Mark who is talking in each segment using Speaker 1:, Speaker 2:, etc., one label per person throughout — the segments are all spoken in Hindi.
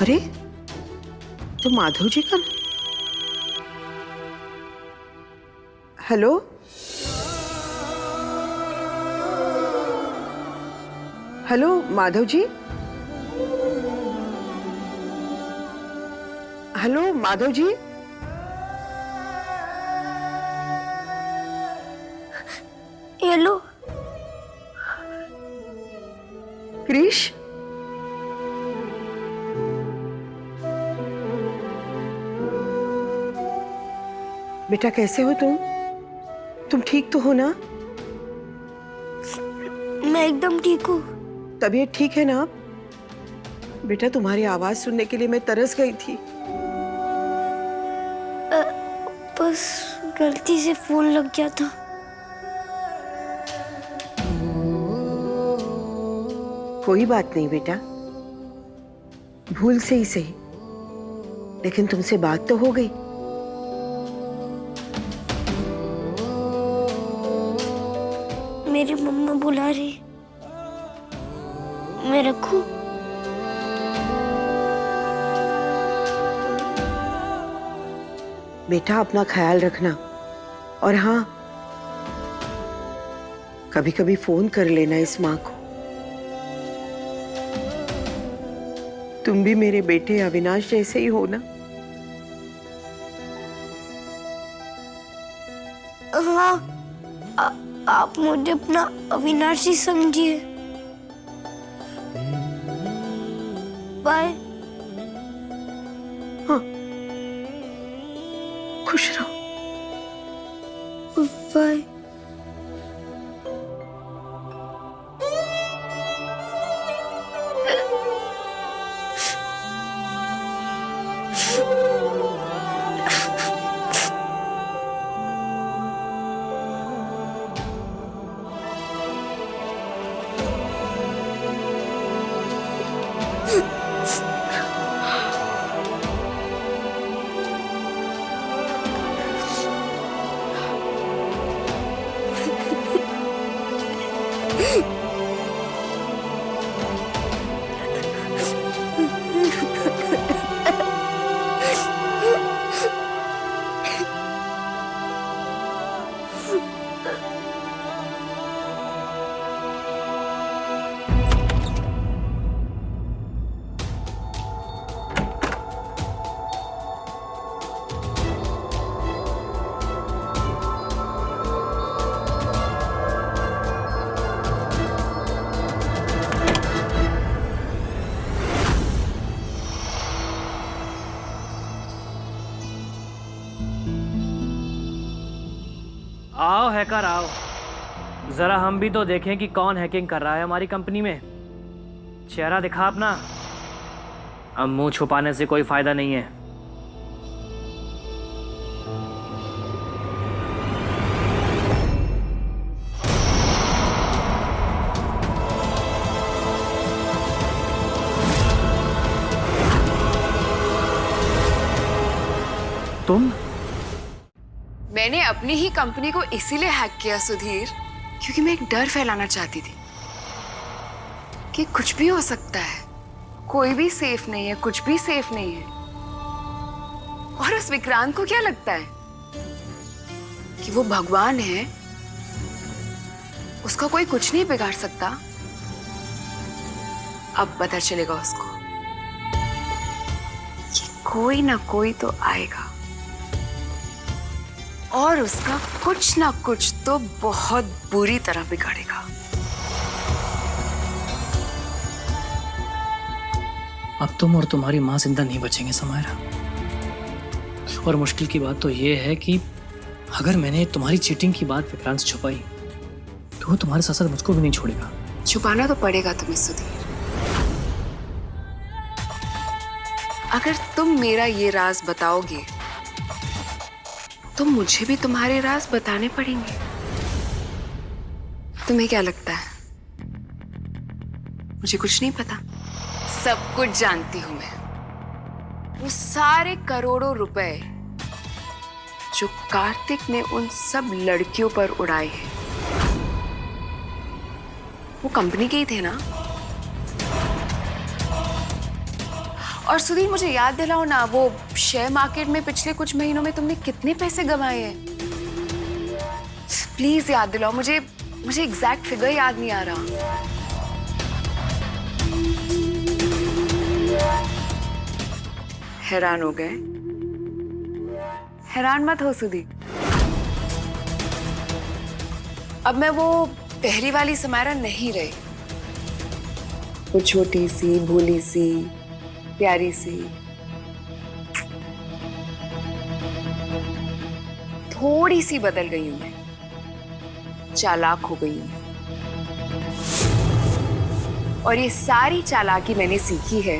Speaker 1: अरे तो माधव जी का। Hello, hello Madhav ji. Hello Madhav ji.
Speaker 2: Hello
Speaker 1: Krrish, बेटा कैसे हो तुम? तुम ठीक तो हो ना?
Speaker 2: मैं एकदम ठीक हूँ।
Speaker 1: तबीयत ठीक है ना? बेटा तुम्हारी आवाज सुनने के लिए मैं तरस गई थी।
Speaker 2: बस गलती से फोन लग गया था।
Speaker 1: कोई बात नहीं बेटा, भूल से ही सही, लेकिन तुमसे बात तो हो गई।
Speaker 2: मेरी मम्मा बुला रही, मैं रखूं?
Speaker 1: बेटा अपना ख्याल रखना, और हाँ, कभी कभी फोन कर लेना इस माँ को। तुम भी मेरे बेटे अविनाश जैसे ही हो ना?
Speaker 2: हाँ, आप मुझे अपना अविनाशी समझिए। बाय।
Speaker 1: हाँ, खुश रहो।
Speaker 2: बाय।
Speaker 3: आओ हैकर आओ, जरा हम भी तो देखें कि कौन हैकिंग कर रहा है हमारी कंपनी में। चेहरा दिखा अपना, अब मुंह छुपाने से कोई फायदा नहीं है। तुम?
Speaker 4: मैंने अपनी ही कंपनी को इसीलिए हैक किया सुधीर, क्योंकि मैं एक डर फैलाना चाहती थी कि कुछ भी हो सकता है, कोई भी सेफ नहीं है, कुछ भी सेफ नहीं है। और उस विक्रांत को क्या लगता है कि वो भगवान है, उसका कोई कुछ नहीं बिगाड़ सकता। अब पता चलेगा उसको कि कोई ना कोई तो आएगा और उसका कुछ ना कुछ तो बहुत बुरी तरह बिगाड़ेगा।
Speaker 3: अब तुम और तुम्हारी माँ जिंदा नहीं बचेंगे समायरा। और मुश्किल की बात तो ये है कि अगर मैंने तुम्हारी चीटिंग की बात विक्रांत से छुपाई तो वो तुम्हारे साथ साथ मुझको भी नहीं छोड़ेगा।
Speaker 4: छुपाना तो पड़ेगा तुम्हें सुधीर। अगर तुम मेरा ये राज बताओगे तो मुझे भी तुम्हारे राज बताने पड़ेंगे। तुम्हें क्या लगता है मुझे कुछ नहीं पता? सब कुछ जानती हूं मैं। वो सारे करोड़ों रुपए जो कार्तिक ने उन सब लड़कियों पर उड़ाए हैं, वो कंपनी के ही थे ना? और सुधीर मुझे याद दिलाओ ना, वो शेयर मार्केट में पिछले कुछ महीनों में तुमने कितने पैसे कमाए हैं? प्लीज याद दिलाओ मुझे, मुझे एग्जैक्ट फिगर याद नहीं आ रहा। हैरान हो गए? हैरान मत हो सुधीर। अब मैं वो पहली वाली समायरा नहीं रही, वो छोटी सी, भोली सी, प्यारी सी। थोड़ी सी बदल गई हूं मैं, चालाक हो गई हूं मैं। और ये सारी चालाकी मैंने सीखी है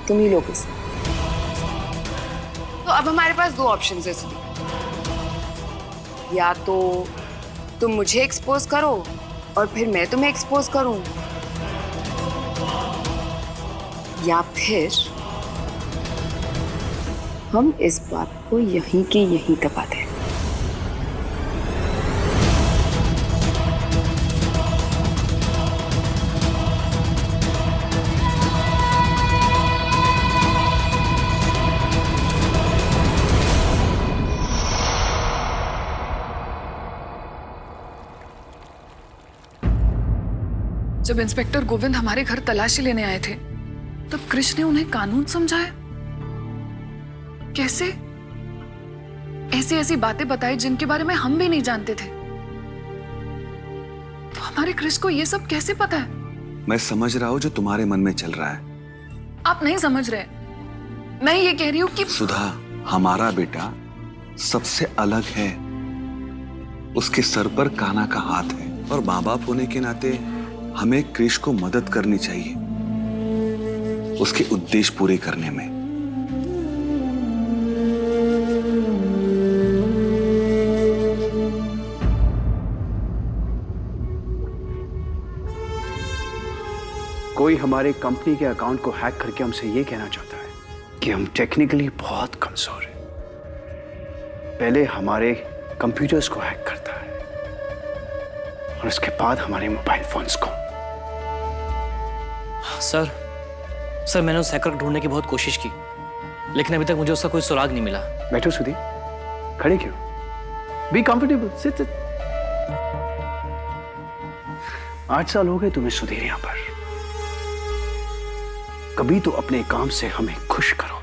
Speaker 4: तुम ही लोगों से। तो अब हमारे पास दो ऑप्शंस है सुधीर, या तो तुम मुझे एक्सपोज करो और फिर मैं तुम्हें एक्सपोज करूं, या फिर हम इस बात को यहीं की यहीं दबा दें।
Speaker 5: जब इंस्पेक्टर गोविंद हमारे घर तलाशी लेने आए थे तब कृष्ण ने उन्हें कानून समझाया। कैसे? ऐसी ऐसी बातें बताई जिनके बारे में हम भी नहीं जानते थे। तो हमारे कृष्ण को ये सब कैसे पता है?
Speaker 6: मैं समझ रहा हूं जो तुम्हारे मन में चल रहा है।
Speaker 5: आप नहीं समझ रहे। मैं ये कह रही हूँ कि
Speaker 6: सुधा, हमारा बेटा सबसे अलग है। उसके सर पर कान्हा का हाथ है और माँ बाप होने के नाते हमें क्रिश को मदद करनी चाहिए उसके उद्देश्य पूरे करने में।
Speaker 7: कोई हमारे कंपनी के अकाउंट को हैक करके हमसे ये कहना चाहता है कि हम टेक्निकली बहुत कमजोर हैं। पहले हमारे कंप्यूटर्स को हैक करता है और उसके बाद हमारे मोबाइल फोन्स को।
Speaker 3: सर मैंने उस हैकर को ढूंढने की बहुत कोशिश की, लेकिन अभी तक मुझे उसका कोई सुराग नहीं मिला।
Speaker 7: बैठो सुधीर, खड़े क्यों? Be comfortable, sit sit. 8 साल हो गए तुम्हें सुधीर यहां पर। कभी तो अपने काम से हमें खुश करो।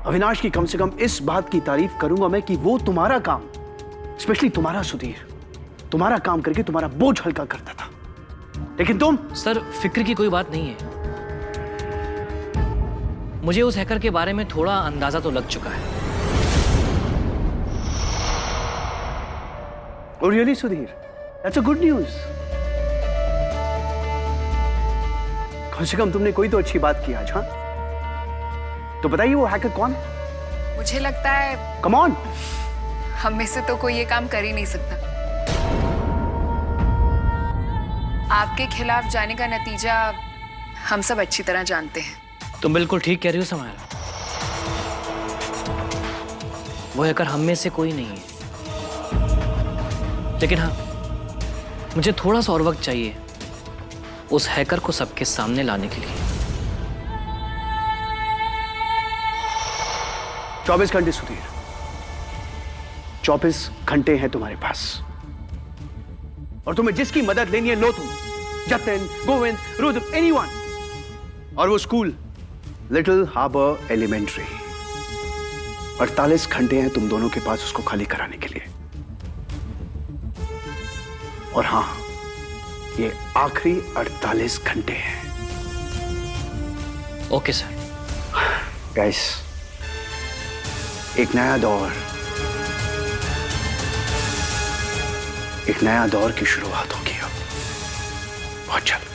Speaker 7: अविनाश की कम से कम इस बात की तारीफ करूंगा मैं कि वो तुम्हारा काम, स्पेशली तुम्हारा सुधीर, तुम्हारा काम करके तुम्हारा बोझ हल्का करता था। लेकिन तुम।
Speaker 3: सर, फिक्र की कोई बात नहीं है। मुझे उस हैकर के बारे में थोड़ा अंदाजा तो लग चुका है।
Speaker 7: Oh really, Sudhir? That's a good news. कम से कम तुमने कोई तो अच्छी बात की आज, हाँ? तो बताइए वो हैकर कौन है?
Speaker 4: मुझे लगता है
Speaker 7: Come on.
Speaker 4: हम में से तो कोई ये काम कर ही नहीं सकता। आपके खिलाफ जाने का नतीजा हम सब अच्छी तरह जानते हैं।
Speaker 3: तुम बिल्कुल ठीक कह रही हो समायरा। वो हैकर हम में से कोई नहीं है, लेकिन हाँ, मुझे थोड़ा सा और वक्त चाहिए उस हैकर को सबके सामने लाने के लिए।
Speaker 7: 24 घंटे सुधीर, 24 घंटे हैं तुम्हारे पास, और तुम्हें जिसकी मदद लेनी है लो तुम। जतिन, गोविंद, रुद्र, एनीवन। और वो स्कूल लिटिल हार्बर एलिमेंट्री। 48 घंटे हैं तुम दोनों के पास उसको खाली कराने के लिए। और हां, ये आखिरी 48 घंटे हैं।
Speaker 3: Okay sir.
Speaker 7: गाइस, एक नया दौर की शुरुआत होगी अब, बहुत जल्द।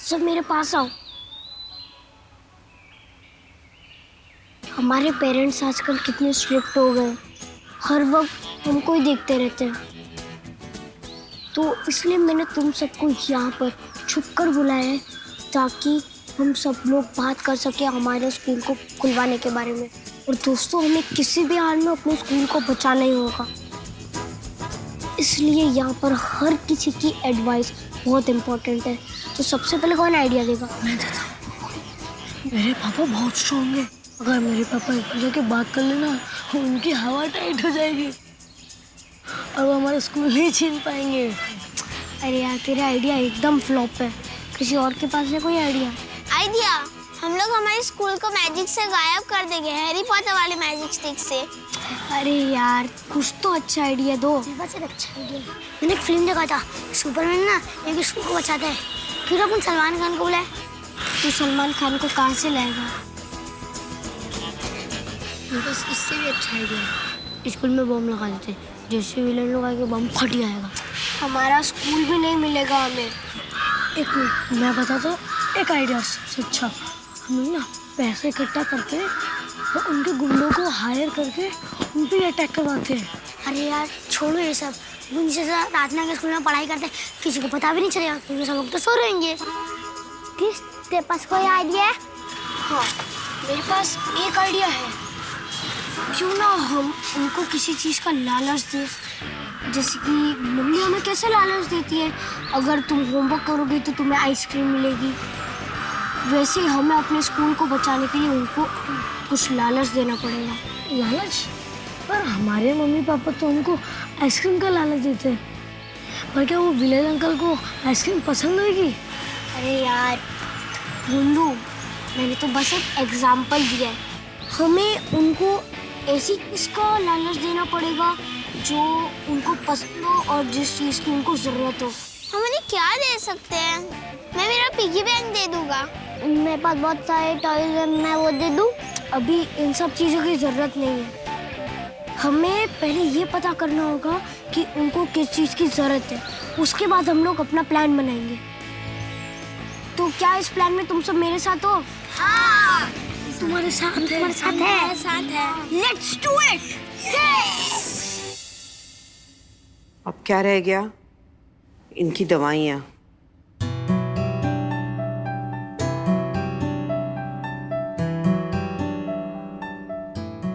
Speaker 2: सब मेरे पास आओ। हमारे पेरेंट्स आजकल कितने स्ट्रिक्ट हो गए, हर वक्त हमको ही देखते रहते हैं। तो इसलिए मैंने तुम सबको यहाँ पर छुपकर बुलाया है, ताकि हम सब लोग बात कर सके हमारे स्कूल को खुलवाने के बारे में। और दोस्तों, हमें किसी भी हाल में अपने स्कूल को बचाना ही होगा, इसलिए यहाँ पर हर किसी की एडवाइस बहुत इम्पोर्टेंट है। तो सबसे पहले कौन आइडिया देगा?
Speaker 8: मैं देता हूँ। मेरे पापा बहुत स्ट्रॉन्ग है, अगर मेरे पापा एक जाके बात कर लेना, उनकी हवा टाइट हो जाएगी और वो हमारा स्कूल नहीं छीन पाएंगे।
Speaker 2: अरे यार, तेरा आइडिया एकदम फ्लॉप है। किसी और के पास है कोई आइडिया?
Speaker 9: हम लोग हमारे स्कूल को मैजिक से गायब कर देंगे, हैरी पॉटर वाले मैजिक स्टिक से।
Speaker 2: अरे यार, कुछ तो अच्छा आइडिया दो।
Speaker 9: बस एक अच्छा आइडिया। मैंने एक फिल्म देखा था, सुपरमैन ना एक स्कूल को बचाता है। फिर अपन सलमान खान को बुलाए।
Speaker 2: तो सलमान खान को कहाँ से लाएगा?
Speaker 8: बस इससे भी अच्छा आइडिया है,
Speaker 2: स्कूल में बम लगा देते, जैसे विलन लोग आएंगे बम फट जाएगा। हमारा स्कूल भी नहीं मिलेगा हमें।
Speaker 8: एक मिनट, मैं बताता हूँ एक आइडिया सबसे अच्छा। हम लोग ना पैसे इकट्ठा करके और उनके गुंडों को हायर करके उन पर अटैक करवाते हैं।
Speaker 2: अरे यार छोड़ो ये सब। उनसे रात में स्कूल में पढ़ाई करते किसी को पता भी नहीं चलेगा, क्योंकि सब लोग तो सो रहेंगे।
Speaker 9: किस तेरे पास कोई आइडिया है?
Speaker 2: हाँ, मेरे पास एक आइडिया है। क्यों ना हम उनको किसी चीज़ का लालच दें, जैसे कि मम्मी हमें कैसे लालच देती है, अगर तुम होमवर्क करोगे तो तुम्हें आइसक्रीम मिलेगी। वैसे ही हमें अपने स्कूल को बचाने के लिए उनको कुछ लालच देना पड़ेगा।
Speaker 8: लालच? पर हमारे मम्मी पापा तो हमको आइसक्रीम का लालच देते हैं, पर क्या वो विलेज अंकल को आइसक्रीम पसंद होगी?
Speaker 2: अरे यार गुल्लू, मैंने तो बस एक एग्जाम्पल दिया है। हमें उनको ऐसी चीज़ का लालच देना पड़ेगा जो उनको पसंद हो और जिस चीज़ की उनको ज़रूरत हो।
Speaker 9: हम उन्हें क्या दे सकते हैं? मैं मेरा पिगी बैंक दे दूंगा। मेरे पास बहुत सारे टॉयज हैं, मैं वो दे दूं?
Speaker 2: अभी इन सब चीज़ों की ज़रूरत नहीं है। हमें पहले ये पता करना होगा कि उनको किस चीज़ की ज़रूरत है, उसके बाद हम लोग अपना प्लान बनाएंगे। तो क्या इस प्लान में तुम सब मेरे साथ हो?
Speaker 9: हाँ,
Speaker 8: तुम्हारे साथ है।
Speaker 9: तुम्हारे साथ है।
Speaker 2: Let's do it.
Speaker 1: अब क्या रह गया? इनकी दवाइयाँ।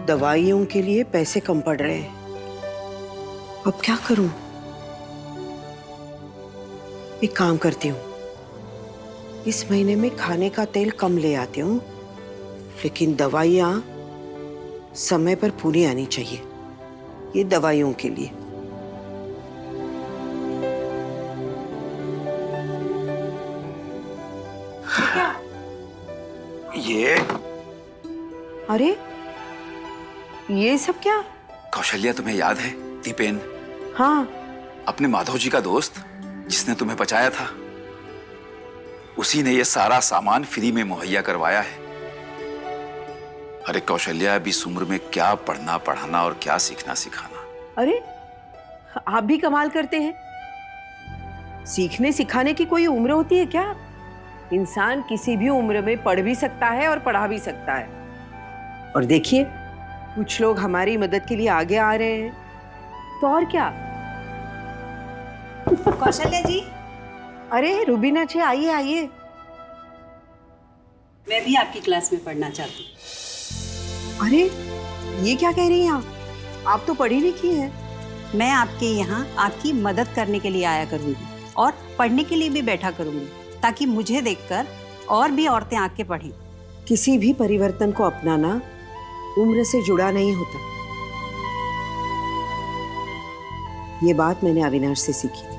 Speaker 1: दवाइयों के लिए पैसे कम पड़ रहे हैं। अब क्या करूं? एक काम करती हूँ, इस महीने में खाने का तेल कम ले आती हूँ, लेकिन दवाइयाँ समय पर पूरी आनी चाहिए। ये दवाइयों के लिए।
Speaker 6: ये
Speaker 1: अरे ये सब क्या?
Speaker 6: कौशल्या, तुम्हें याद है दीपेन?
Speaker 1: हाँ,
Speaker 6: अपने माधव जी का दोस्त जिसने तुम्हें बचाया था, उसी ने ये सारा सामान फ्री में मुहैया करवाया है। अरे कौशल्या, अभी इस उम्र में क्या पढ़ना पढ़ाना और क्या सीखना सिखाना।
Speaker 1: अरे आप भी कमाल करते हैं। सीखने सिखाने की कोई उम्र होती है क्या? इंसान किसी भी उम्र में पढ़ भी सकता है और पढ़ा भी सकता है। और देखिए, कुछ लोग हमारी मदद के लिए आगे आ रहे हैं, तो और क्या।
Speaker 10: कौशल्या जी,
Speaker 1: अरे रुबीना जी, आइए आइए।
Speaker 10: मैं भी आपकी क्लास में पढ़ना चाहती हूँ।
Speaker 1: अरे ये क्या कह रही हैं आप तो पढ़ी लिखी हैं।
Speaker 10: मैं आपके यहाँ आपकी मदद करने के लिए आया करूँगी और पढ़ने के लिए भी बैठा करूँगी, ताकि मुझे देखकर और भी औरतें आके पढ़ें।
Speaker 1: किसी भी परिवर्तन को अपनाना उम्र से जुड़ा नहीं होता। ये बात मैंने अविनाश से सीखी थी।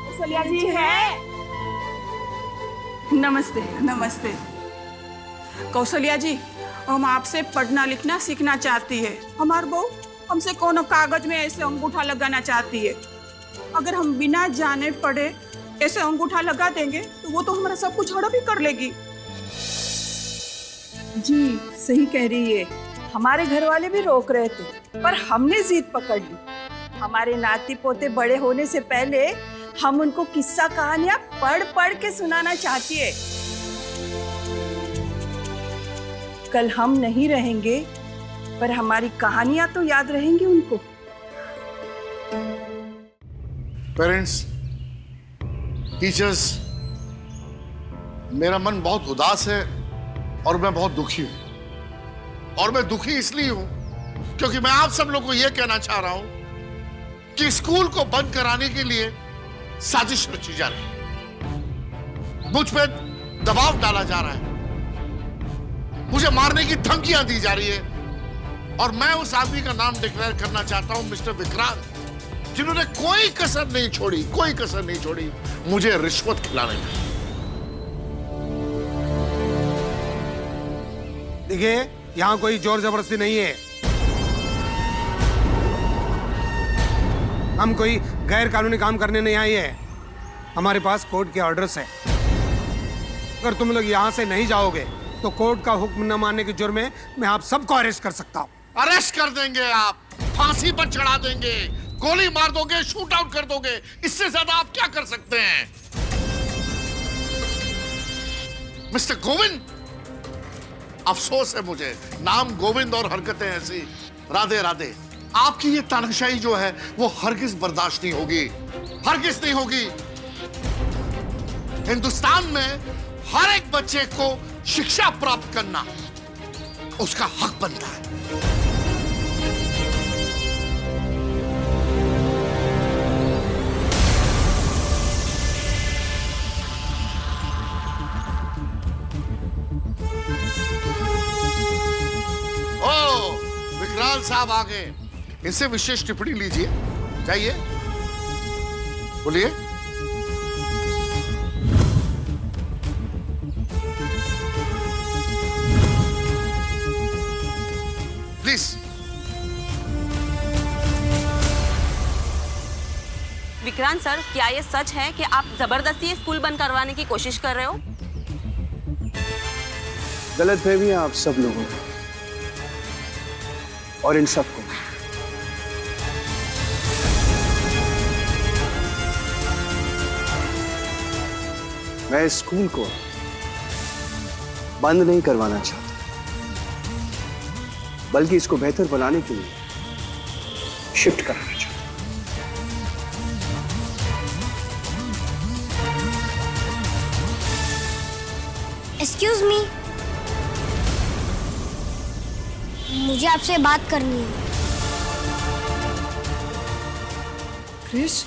Speaker 11: कौशल्या जी है। नमस्ते। नमस्ते कौशल्या जी, हम आपसे पढ़ना लिखना सीखना चाहती है। हमार बहू हमसे कोनो कागज में ऐसे अंगूठा लगाना चाहती है। अगर हम बिना जाने पढ़े ऐसे अंगूठा लगा देंगे तो वो तो हमारा सब कुछ हड़प ही कर लेगी।
Speaker 12: जी सही कह रही है। हमारे घर वाले भी रोक रहे थे, पर हमने जिद पकड़ ली। हमारे नाती पोते बड़े होने से पहले हम उनको किस्सा कहानियां पढ़ पढ़ के सुनाना चाहती है। कल हम नहीं रहेंगे पर हमारी कहानियां तो याद रहेंगी उनको।
Speaker 13: पेरेंट्स, टीचर्स, मेरा मन बहुत उदास है और मैं बहुत दुखी हूं। और मैं दुखी इसलिए हूं क्योंकि मैं आप सब लोगों को यह कहना चाह रहा हूं कि स्कूल को बंद कराने के लिए साजिश रची जा रही है। मुझ पे दबाव डाला जा रहा है, मुझे मारने की धमकियां दी जा रही है और मैं उस आदमी का नाम डिक्लेयर करना चाहता हूं, मिस्टर विक्रांत, जिन्होंने कोई कसर नहीं छोड़ी मुझे रिश्वत खिलाने में।
Speaker 14: देखिए, यहां कोई जोर जबरदस्ती नहीं है। हम कोई गैर कानूनी काम करने नहीं आए हैं। हमारे पास कोर्ट के ऑर्डर्स हैं। अगर तुम लोग यहां से नहीं जाओगे तो कोर्ट का हुक्म न मानने के जुर्म में मैं आप सबको अरेस्ट कर सकता हूं।
Speaker 13: अरेस्ट कर देंगे, आप फांसी पर चढ़ा देंगे, गोली मार दोगे, शूट आउट कर दोगे, इससे ज्यादा आप क्या कर सकते हैं? मिस्टर गोविंद, अफसोस है मुझे, नाम गोविंद और हरकतें ऐसी। राधे राधे। आपकी ये तानाशाही जो है वो हरगिज बर्दाश्त नहीं होगी, हरगिज नहीं होगी। हिंदुस्तान में हर एक बच्चे को शिक्षा प्राप्त करना उसका हक बनता है। विक्रांत साहब आ गए, इनसे विशेष टिप्पणी लीजिए। जाइए, बोलिए। प्लीज।
Speaker 15: विक्रांत सर, क्या ये सच है कि आप जबरदस्ती स्कूल बंद करवाने की कोशिश कर रहे हो?
Speaker 7: गलतफहमी है आप सब लोगों को और इन सबको। मैं इस स्कूल को बंद नहीं करवाना चाहता, बल्कि इसको बेहतर बनाने के लिए शिफ्ट कराना चाहता।
Speaker 2: एक्सक्यूज मी, मुझे आपसे बात करनी है।
Speaker 5: क्रिश,